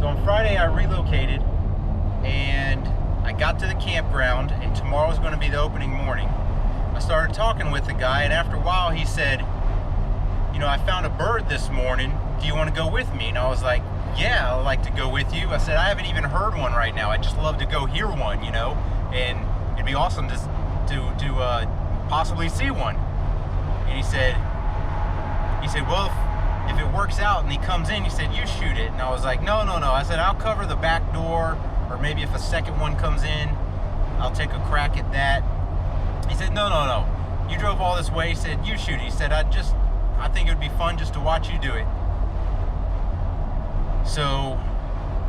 So on Friday I relocated and I got to the campground, and tomorrow's going to be the opening morning. I started talking with the guy, and after a while he said, you know, I found a bird this morning. Do you want to go with me? And I was like, yeah, I'd like to go with you. I said, I haven't even heard one right now. I'd just love to go hear one, you know, and it'd be awesome to possibly see one. And he said, well, if it works out and he comes in, he said, you shoot it. And I was like, no. I said, I'll cover the back door, or maybe if a second one comes in, I'll take a crack at that. He said, no. You drove all this way. He said, you shoot it. He said, I think it would be fun just to watch you do it. So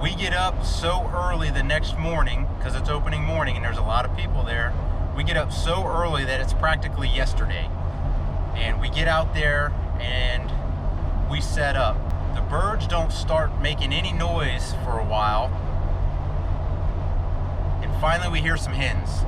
we get up so early the next morning, because it's opening morning and there's a lot of people there. We get up so early that it's practically yesterday. And we get out there and we set up. The birds don't start making any noise for a while. And finally we hear some hens.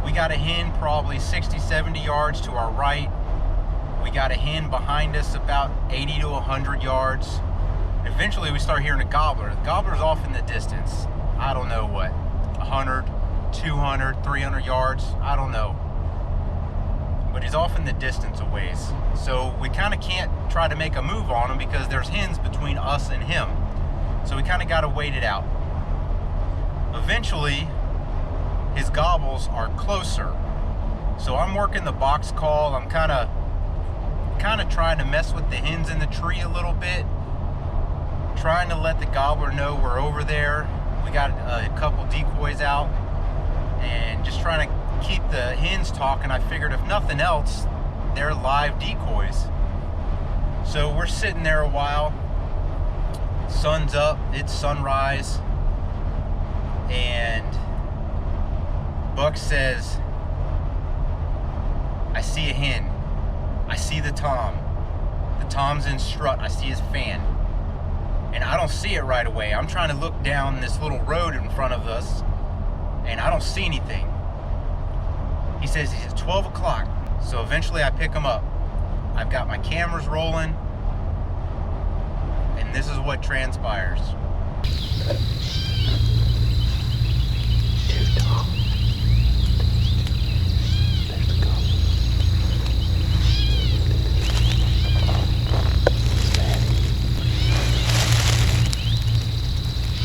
We got a hen probably 60, 70 yards to our right. We got a hen behind us about 80 to 100 yards. And eventually we start hearing a gobbler. The gobbler's off in the distance. I don't know what, 100, 200, 300 yards, I don't know. But he's off in the distance a ways. So we kind of can't try to make a move on him because there's hens between us and him. So we kind of got to wait it out. Eventually, his gobbles are closer. So I'm working the box call. I'm kind of trying to mess with the hens in the tree a little bit, trying to let the gobbler know we're over there. We got a couple decoys out and just trying to keep the hens talking. I figured if nothing else, they're live decoys. So we're sitting there a while. Sun's up, it's sunrise, and Buck says, I see a hen. I see the tom. The tom's in strut. I see his fan. And I don't see it right away. I'm trying to look down this little road in front of us, and I don't see anything. He says it's 12 o'clock. So eventually I pick him up. I've got my cameras rolling, and this is what transpires. Two toms. There's the gobbler.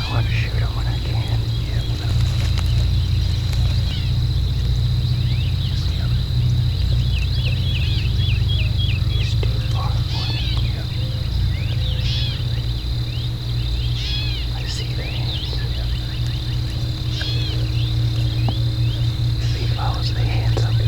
I want to shoot him when I can. Yeah, whatever. He's too far for me. Yeah. I see the hands. If he follows the hands, I'm good.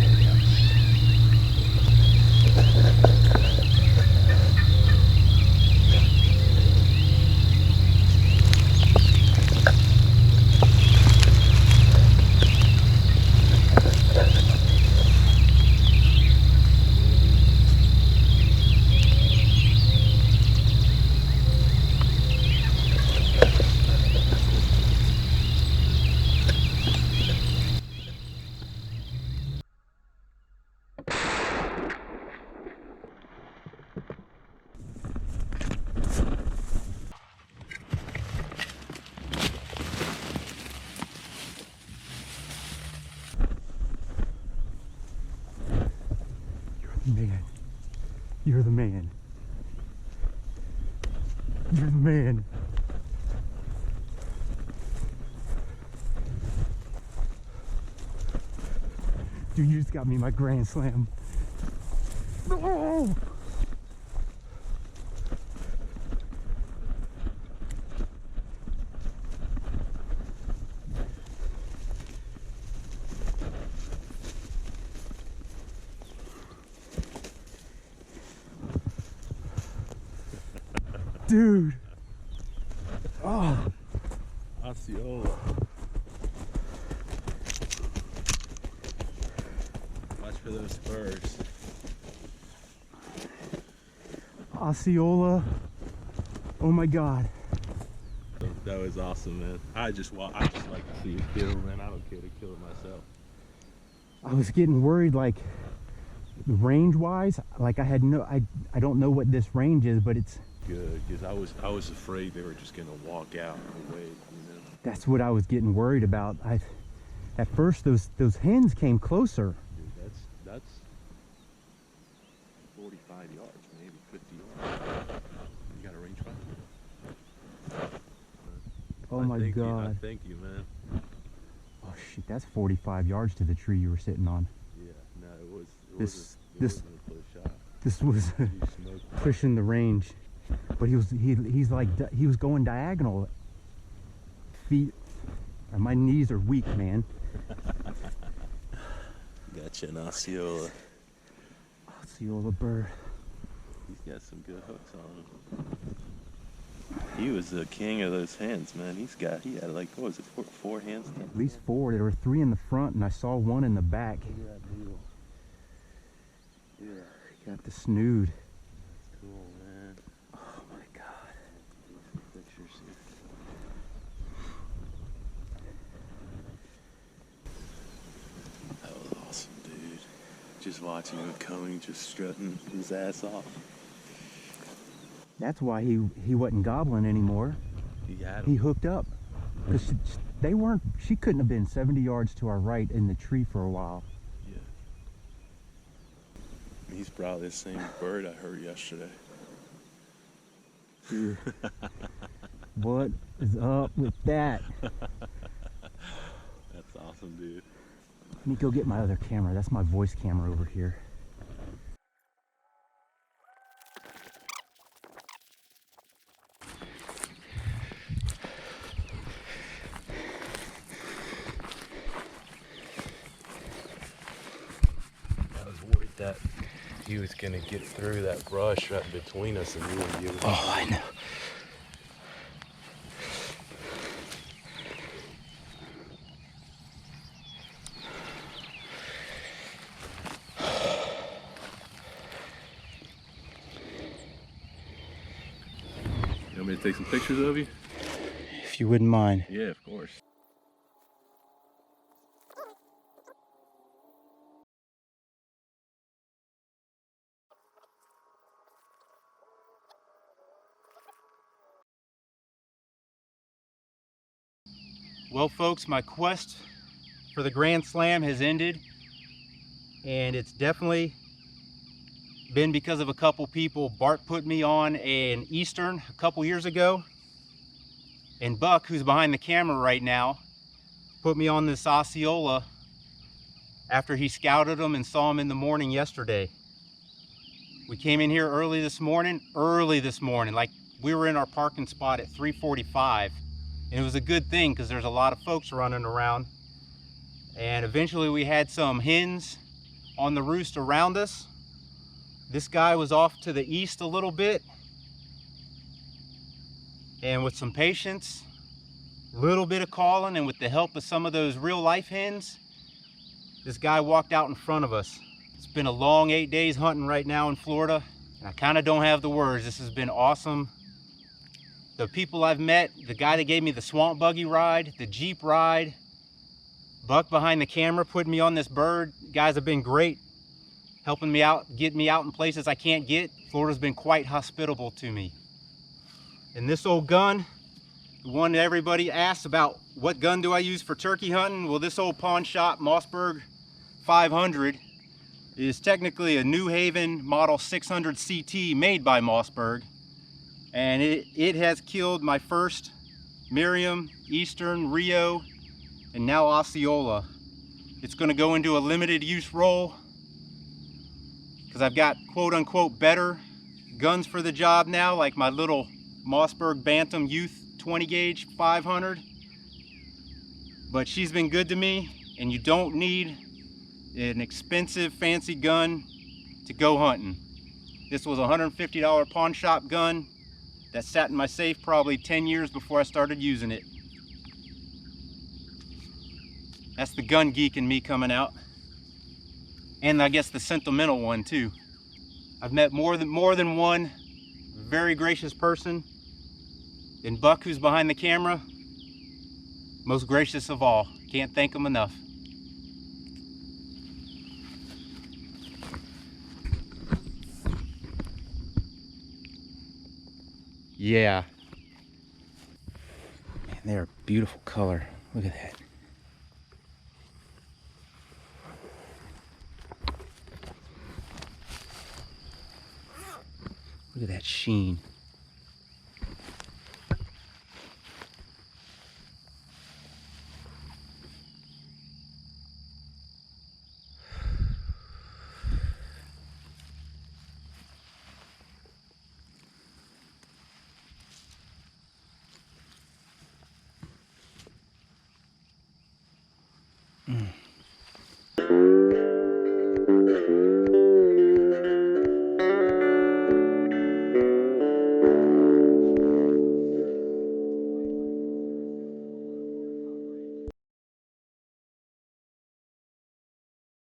Man, you're the man. You're the man. Dude, you just got me my grand slam. Oh! Dude. Oh. Osceola. Watch for those spurs. Osceola. Oh my God. That was awesome, man. I just like to see it killed, man. I don't care to kill it myself. I was getting worried, like range wise, like I don't know what this range is, but it's good, because I was afraid they were just gonna walk out away, you know. That's what I was getting worried about. At first those hens came closer. Dude, that's 45 yards, maybe 50 yards. You got a rangefinder? Oh my God. Thank you, man. Oh shoot, that's 45 yards to the tree you were sitting on. Yeah, no, it This wasn't a close shot. this was You smoked. pushing the range, but he's like he was going diagonal. Feet, my knees are weak, man. Got you an Osceola. Osceola bird. He's got some good hooks on him. He was the king of those hens, man. He had like, what was it, four hens? At least 4. There were 3 in the front, and I saw 1 in the back. Look at that needle. Yeah. Got the snood. That's cool, man. Oh my God. Some pictures here. That was awesome, dude. Just watching him coming, just strutting his ass off. That's why he wasn't gobbling anymore. He had He him. hooked up. 'Cause she couldn't have been 70 yards to our right in the tree for a while. Yeah. He's probably the same bird I heard yesterday. Dude, what is up with that? That's awesome, dude. Let me go get my other camera. That's my voice camera over here. I was worried that he was gonna get through that brush right between us and we wouldn't be able to. Oh, I know. You want me to take some pictures of you? If you wouldn't mind. Yeah, of course. Well, folks, my quest for the Grand Slam has ended, and it's definitely been because of a couple people. Bart put me on an Eastern a couple years ago, and Buck, who's behind the camera right now, put me on this Osceola after he scouted them and saw them in the morning yesterday. We came in here early this morning, like we were in our parking spot at 3:45. And it was a good thing because there's a lot of folks running around. And eventually we had some hens on the roost around us. This guy was off to the east a little bit. And with some patience, a little bit of calling, and with the help of some of those real life hens, this guy walked out in front of us. It's been a long 8 days hunting right now in Florida, and I kind of don't have the words. This has been awesome. The people I've met, the guy that gave me the swamp buggy ride, the Jeep ride, Buck behind the camera putting me on this bird. Guys have been great, helping me out, getting me out in places I can't get. Florida's been quite hospitable to me. And this old gun, the one that everybody asks about, what gun do I use for turkey hunting? Well, this old pawn shop Mossberg 500 is technically a New Haven Model 600 CT made by Mossberg. And it has killed my first Miriam, Eastern, Rio, and now Osceola. It's going to go into a limited use roll because I've got quote unquote better guns for the job now, like my little Mossberg Bantam Youth 20 gauge 500. But she's been good to me, and you don't need an expensive fancy gun to go hunting. This was a $150 pawn shop gun that sat in my safe probably 10 years before I started using it. That's the gun geek in me coming out. And I guess the sentimental one too. I've met more than one very gracious person. And Buck, who's behind the camera, most gracious of all. Can't thank him enough. Yeah. Man, they're a beautiful color. Look at that. Look at that sheen.